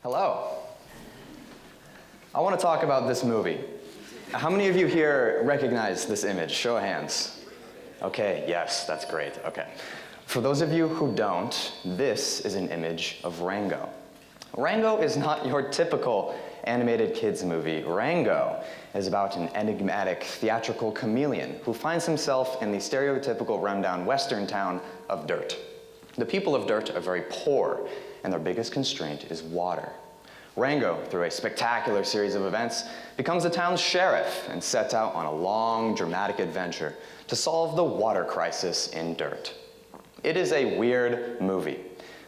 Hello. I want to talk about this movie. How many of you here recognize this image? Show of hands. Okay, yes, that's great. Okay. For those of you who don't, this is an image of Rango. Rango is not your typical animated kids movie. Rango is about an enigmatic theatrical chameleon who finds himself in the stereotypical rundown western town of Dirt. The people of Dirt are very poor, and their biggest constraint is water. Rango, through a spectacular series of events, becomes the town's sheriff and sets out on a long, dramatic adventure to solve the water crisis in Dirt. It is a weird movie,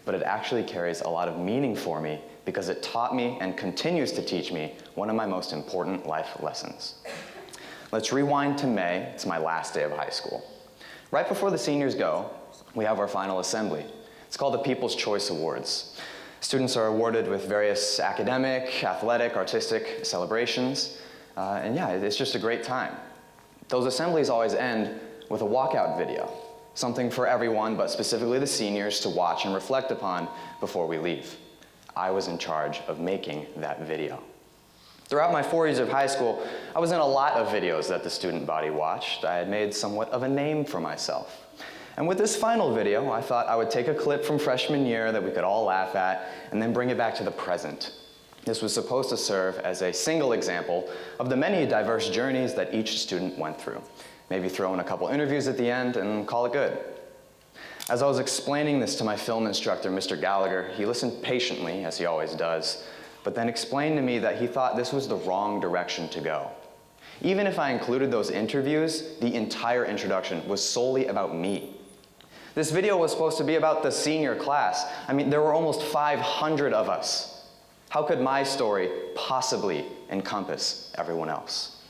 but it actually carries a lot of meaning for me because it taught me and continues to teach me one of my most important life lessons. Let's rewind to May. It's my last day of high school. Right before the seniors go, we have our final assembly. It's called the People's Choice Awards. Students are awarded with various academic, athletic, artistic celebrations, and yeah, it's just a great time. Those assemblies always end with a walkout video, something for everyone, but specifically the seniors, to watch and reflect upon before we leave. I was in charge of making that video. Throughout my 4 years of high school, I was in a lot of videos that the student body watched. I had made somewhat of a name for myself. And with this final video, I thought I would take a clip from freshman year that we could all laugh at, and then bring it back to the present. This was supposed to serve as a single example of the many diverse journeys that each student went through. Maybe throw in a couple interviews at the end and call it good. As I was explaining this to my film instructor, Mr. Gallagher, he listened patiently, as he always does, but then explained to me that he thought this was the wrong direction to go. Even if I included those interviews, the entire introduction was solely about me. This video was supposed to be about the senior class. I mean, there were almost 500 of us. How could my story possibly encompass everyone else?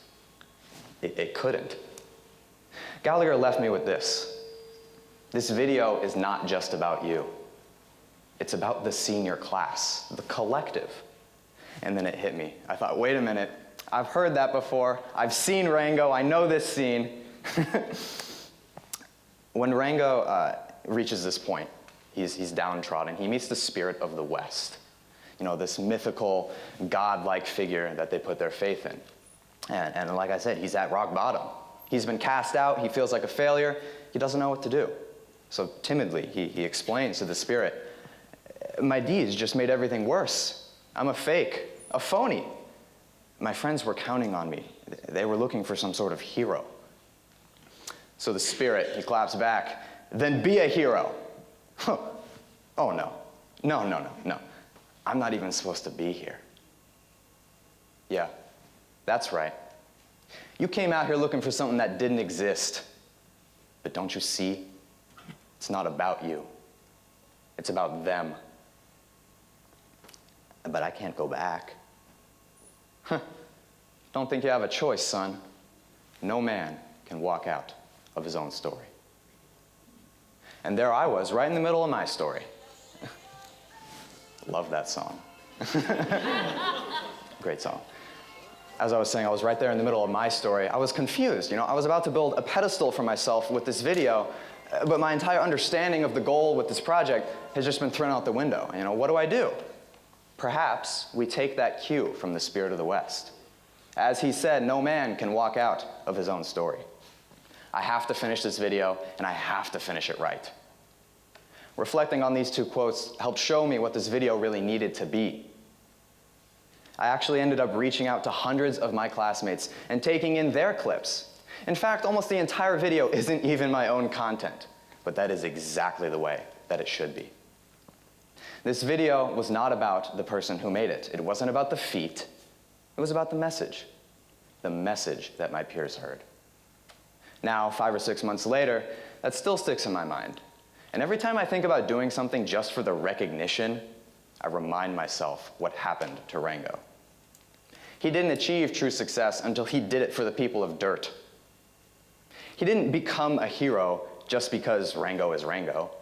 It couldn't. Gallagher left me with this. This video is not just about you. It's about the senior class, the collective. And then it hit me. I thought, wait a minute, I've heard that before. I've seen Rango, I know this scene. When Rango reaches this point, he's downtrodden. He meets the spirit of the West. You know, this mythical, godlike figure that they put their faith in. And like I said, he's at rock bottom. He's been cast out, he feels like a failure, he doesn't know what to do. So timidly, he explains to the spirit, my deeds just made everything worse. I'm a fake, a phony. My friends were counting on me. They were looking for some sort of hero. So the spirit, he claps back, then be a hero. Oh no, no. I'm not even supposed to be here. Yeah, that's right. You came out here looking for something that didn't exist. But don't you see? It's not about you. It's about them. But I can't go back. Don't think you have a choice, son. No man can walk out of his own story. And there I was, right in the middle of my story. Love that song. Great song. As I was saying, I was right there in the middle of my story. I was confused, I was about to build a pedestal for myself with this video, but my entire understanding of the goal with this project has just been thrown out the window. What do? Perhaps we take that cue from the spirit of the West. As he said, no man can walk out of his own story. I have to finish this video, and I have to finish it right. Reflecting on these two quotes helped show me what this video really needed to be. I actually ended up reaching out to hundreds of my classmates and taking in their clips. In fact, almost the entire video isn't even my own content, but that is exactly the way that it should be. This video was not about the person who made it. It wasn't about the feat. It was about the message that my peers heard. Now, 5 or 6 months later, that still sticks in my mind. And every time I think about doing something just for the recognition, I remind myself what happened to Rango. He didn't achieve true success until he did it for the people of Dirt. He didn't become a hero just because Rango is Rango.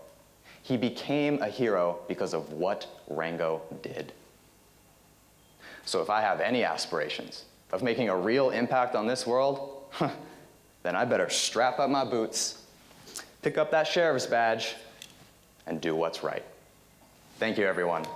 He became a hero because of what Rango did. So if I have any aspirations of making a real impact on this world, then I better strap up my boots, pick up that sheriff's badge, and do what's right. Thank you, everyone.